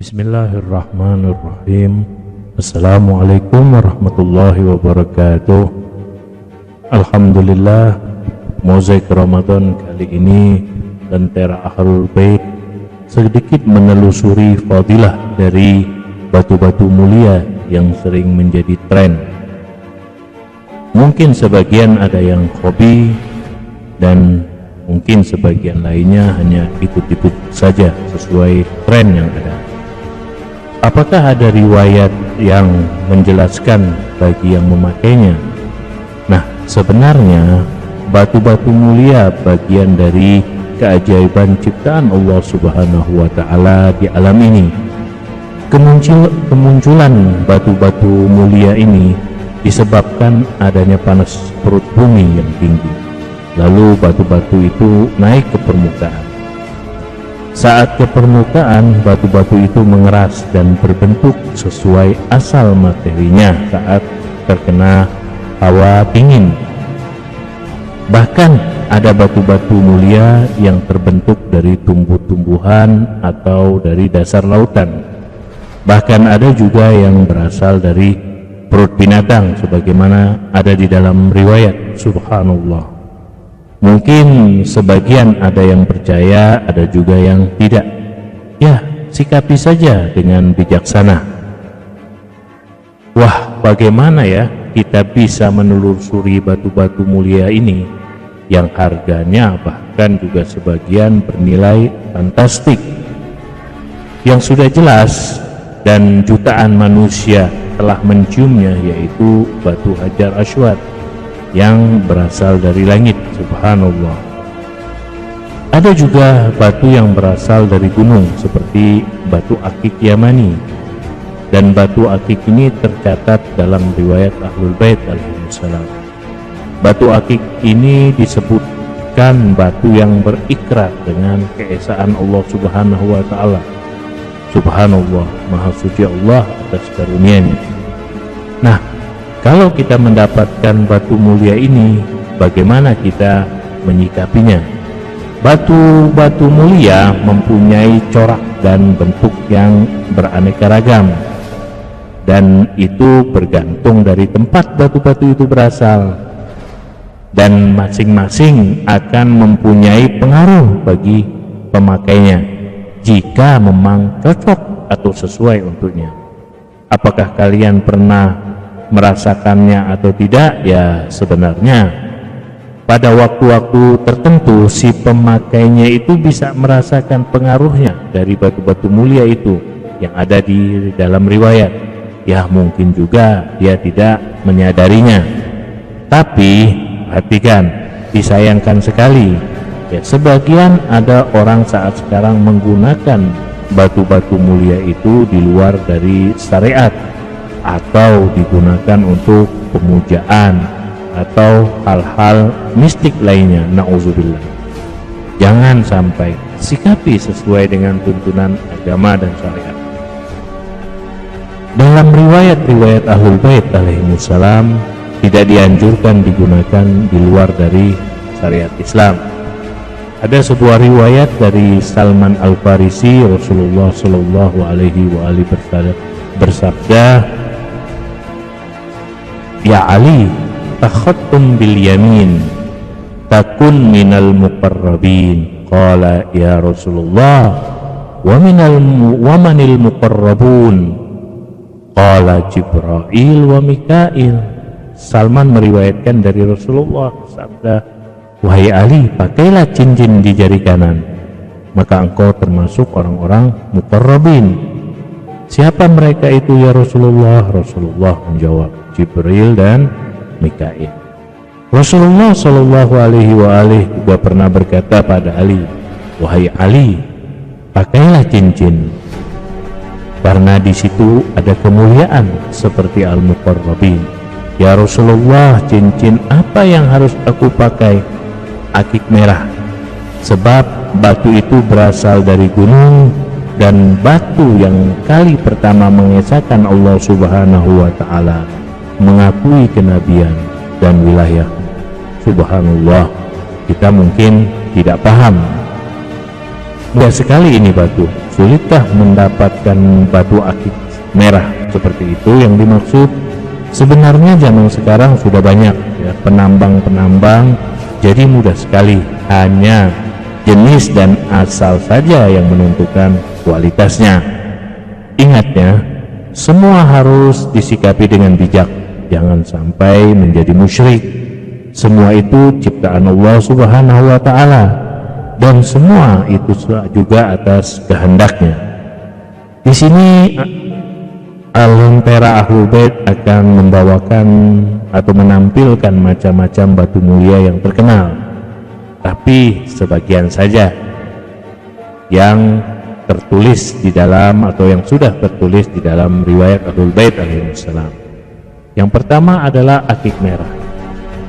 Bismillahirrahmanirrahim. Assalamualaikum warahmatullahi wabarakatuh. Alhamdulillah, mozaik Ramadan kali ini Lentera Ahlul Bait sedikit menelusuri fadilah dari batu-batu mulia yang sering menjadi tren. Mungkin sebagian ada yang hobi dan mungkin sebagian lainnya hanya ikut-ikut saja sesuai tren yang ada. Apakah ada riwayat yang menjelaskan bagi yang memakainya? Nah, sebenarnya batu-batu mulia bagian dari keajaiban ciptaan Allah Subhanahu wa Ta'ala di alam ini. Kemunculan batu-batu mulia ini disebabkan adanya panas perut bumi yang tinggi. Lalu batu-batu itu naik ke permukaan. Saat ke permukaan, batu-batu itu mengeras dan berbentuk sesuai asal materinya saat terkena hawa dingin. Bahkan ada batu-batu mulia yang terbentuk dari tumbuh-tumbuhan atau dari dasar lautan. Bahkan ada juga yang berasal dari perut binatang sebagaimana ada di dalam riwayat. Subhanallah. Mungkin sebagian ada yang percaya, ada juga yang tidak. Ya, sikapi saja dengan bijaksana. Wah, bagaimana ya kita bisa menelusuri batu-batu mulia ini yang harganya bahkan juga sebagian bernilai fantastik, yang sudah jelas dan jutaan manusia telah menciumnya, yaitu batu Hajar Aswad yang berasal dari langit. Subhanallah. Ada juga batu yang berasal dari gunung seperti batu akik Yamani, dan batu akik ini tercatat dalam riwayat Ahlul Bait alaihissalam. Batu akik ini disebutkan batu yang berikrar dengan keesaan Allah Subhanahu wa Ta'ala. Subhanallah, maha suci Allah atas karunia-Nya. Nah, kalau kita mendapatkan batu mulia ini, bagaimana kita menyikapinya? Batu-batu mulia mempunyai corak dan bentuk yang beraneka ragam, dan itu bergantung dari tempat batu-batu itu berasal, dan masing-masing akan mempunyai pengaruh bagi pemakainya jika memang cocok atau sesuai untuknya. Apakah kalian pernah merasakannya atau tidak? Ya, sebenarnya pada waktu-waktu tertentu si pemakainya itu bisa merasakan pengaruhnya dari batu-batu mulia itu yang ada di dalam riwayat. Ya, mungkin juga dia tidak menyadarinya. Tapi perhatikan, disayangkan sekali ya, sebagian ada orang saat sekarang menggunakan batu-batu mulia itu di luar dari syariat, atau digunakan untuk pemujaan atau hal-hal mistik lainnya. Na'udzubillah. Jangan sampai, sikapi sesuai dengan tuntunan agama dan syariat. Dalam riwayat-riwayat Ahlul Bait alaihissalam tidak dianjurkan digunakan di luar dari syariat Islam. Ada sebuah riwayat dari Salman Al-Farisi, Rasulullah Shallallahu Alaihi Wasallam bersabda, "Ya Ali, takhattum bil yamin takun minal muqarrabin." Qala ya Rasulullah, wa manil muqarrabun? Qala Jibril wa Mikail. Salman meriwayatkan dari Rasulullah sabda, "Wahai Ali, pakailah cincin di jari kanan, maka engkau termasuk orang-orang muqarrabin." Siapa mereka itu ya Rasulullah? Rasulullah menjawab, Jibril dan Mikail. Rasulullah Shallallahu Alaihi Wasallam juga pernah berkata pada Ali, "Wahai Ali, pakailah cincin, karena di situ ada kemuliaan seperti al-muqarrabin." Ya Rasulullah, cincin apa yang harus aku pakai? Akik merah, sebab batu itu berasal dari gunung, dan batu yang kali pertama mengesahkan Allah Subhanahu wa Ta'ala, mengakui kenabian dan wilayah. Subhanallah, kita mungkin tidak paham Mudah sekali ini batu. Sulitkah mendapatkan batu akik merah seperti itu yang dimaksud? Sebenarnya zaman sekarang sudah banyak ya, penambang-penambang, jadi mudah sekali. Hanya jenis dan asal saja yang menentukan kualitasnya. Ingat ya, semua harus disikapi dengan bijak. Jangan sampai menjadi musyrik. Semua itu ciptaan Allah Subhanahu wa Ta'ala, dan semua itu juga atas kehendaknya. Di sini Al-Lentera Ahlul Bait akan membawakan atau menampilkan macam-macam batu mulia yang terkenal, tapi sebagian saja yang tertulis di dalam atau yang sudah tertulis di dalam riwayat Ahlul Bait alaihissalam. Yang pertama adalah akik merah.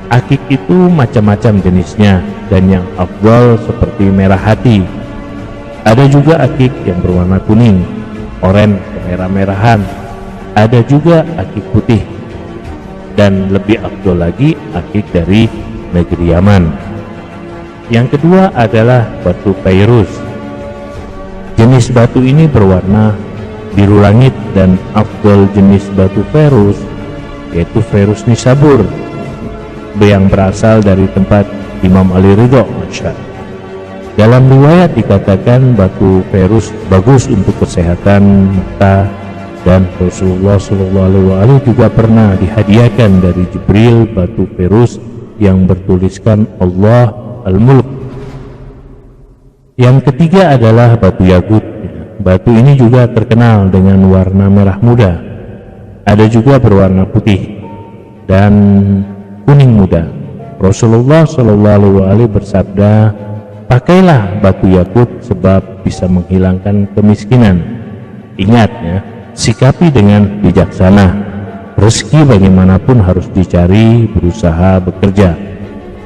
Akik itu macam-macam jenisnya, dan yang afdal seperti merah hati. Ada juga akik yang berwarna kuning, oranye, kemerah-merahan. Ada juga akik putih, dan lebih afdal lagi akik dari negeri Yaman. Yang kedua adalah batu Fairuz. Jenis batu ini berwarna biru langit, dan afdal jenis batu Fairuz yaitu Fairuz Nisabur yang berasal dari tempat Imam Ali Ridho Masya. Dalam riwayat dikatakan batu Fairuz bagus untuk kesehatan mata, dan Rasulullah SAW juga pernah dihadiahkan dari Jibril batu Fairuz yang bertuliskan Allah Al-Mulk. Yang ketiga adalah batu Yakut. Batu ini juga terkenal dengan warna merah muda. Ada juga berwarna putih dan kuning muda. Rasulullah SAW bersabda, pakailah batu Yakut sebab bisa menghilangkan kemiskinan. Ingat ya, sikapi dengan bijaksana. Rezeki bagaimanapun harus dicari, berusaha, bekerja.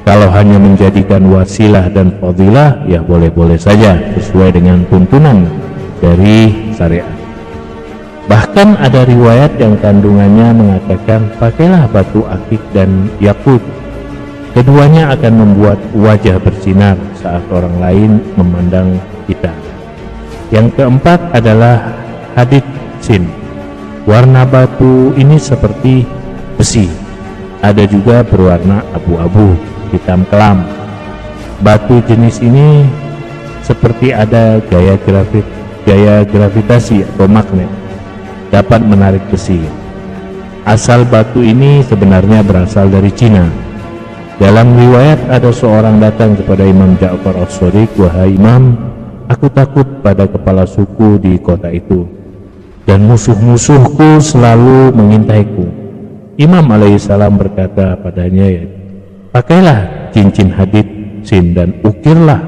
Kalau hanya menjadikan wasilah dan fadilah, ya boleh-boleh saja sesuai dengan tuntunan dari syariat. Bahkan ada riwayat yang kandungannya mengatakan pakailah batu akik dan yakut. Keduanya akan membuat wajah bersinar saat orang lain memandang kita. Yang keempat adalah hadid sin. Warna batu ini seperti besi. Ada juga berwarna abu-abu, hitam kelam. Batu jenis ini seperti ada gaya gravitasi atau magnet, dapat menarik besi. Asal batu ini sebenarnya berasal dari Cina. Dalam riwayat ada seorang datang kepada Imam Ja'far As-Shadiq, wahai Imam, aku takut pada kepala suku di kota itu, dan musuh-musuhku selalu mengintaiku. Imam alaihissalam berkata padanya, ya, pakailah cincin hadid sin dan ukirlah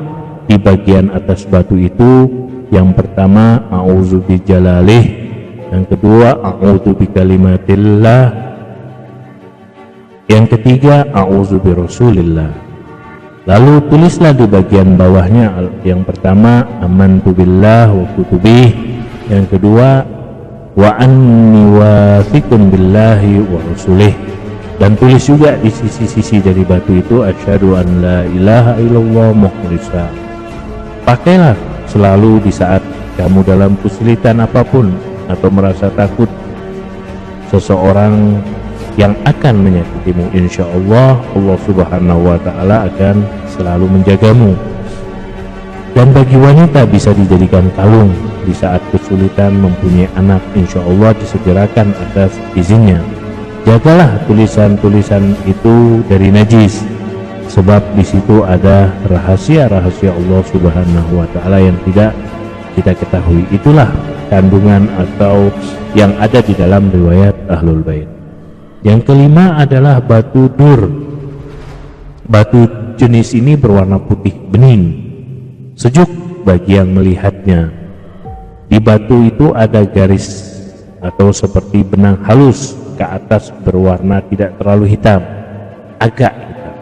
di bagian atas batu itu. Yang pertama a'udzu bijalalih, yang kedua a'udzu bikalimatillah, yang ketiga a'udzu birasulillah. Lalu tulislah di bagian bawahnya, yang pertama amantu billah wa kutubih, yang kedua wa anni wathiqun billahi wa rasulih, dan tulis juga di sisi-sisi dari batu itu asyhadu an la ilaha illallah mukhlishah. Pakailah selalu di saat kamu dalam kesulitan apapun atau merasa takut seseorang yang akan menyakitimu. Insya Allah Allah Subhanahu wa Ta'ala akan selalu menjagamu. Dan bagi wanita bisa dijadikan kalung di saat kesulitan mempunyai anak, insya Allah disegerakan atas izinnya. Jagalah tulisan-tulisan itu dari najis, sebab di situ ada rahasia-rahasia Allah Subhanahu wa Ta'ala yang tidak kita ketahui. Itulah kandungan atau yang ada di dalam riwayat Ahlul Bait. Yang kelima adalah batu dur. Batu jenis ini berwarna putih bening, sejuk bagi yang melihatnya. Di batu itu ada garis atau seperti benang halus ke atas berwarna tidak terlalu hitam, agak hitam.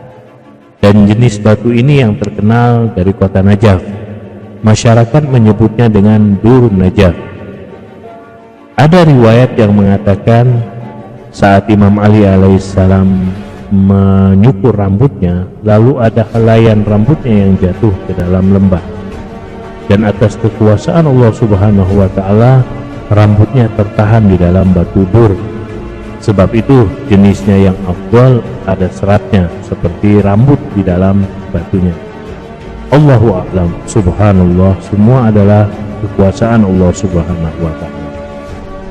Dan jenis batu ini yang terkenal dari kota Najaf. Masyarakat menyebutnya dengan dur Najaf. Ada riwayat yang mengatakan saat Imam Ali alaihissalam menyukur rambutnya, lalu ada helaian rambutnya yang jatuh ke dalam lembah. dan atas kekuasaan Allah Subhanahu wa Ta'ala, rambutnya tertahan di dalam batu dur. Sebab itu jenisnya yang afdal ada seratnya seperti rambut di dalam batunya. Allahu a'lam. Subhanallah, semua adalah kekuasaan Allah Subhanahu wa Ta'ala.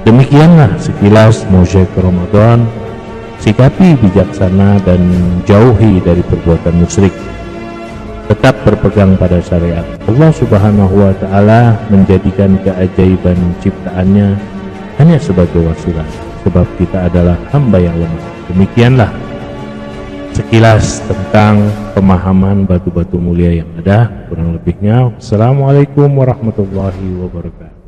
Demikianlah sekilas Mosaic Ramadan. Sikapi bijaksana dan jauhi dari perbuatan musyrik. Tetap berpegang pada syariat. Allah Subhanahu wa Ta'ala menjadikan keajaiban ciptaannya hanya sebagai wasilah, sebab kita adalah hamba yang lemah. Demikianlah sekilas tentang pemahaman batu-batu mulia yang ada. Kurang lebihnya, Assalamualaikum warahmatullahi wabarakatuh.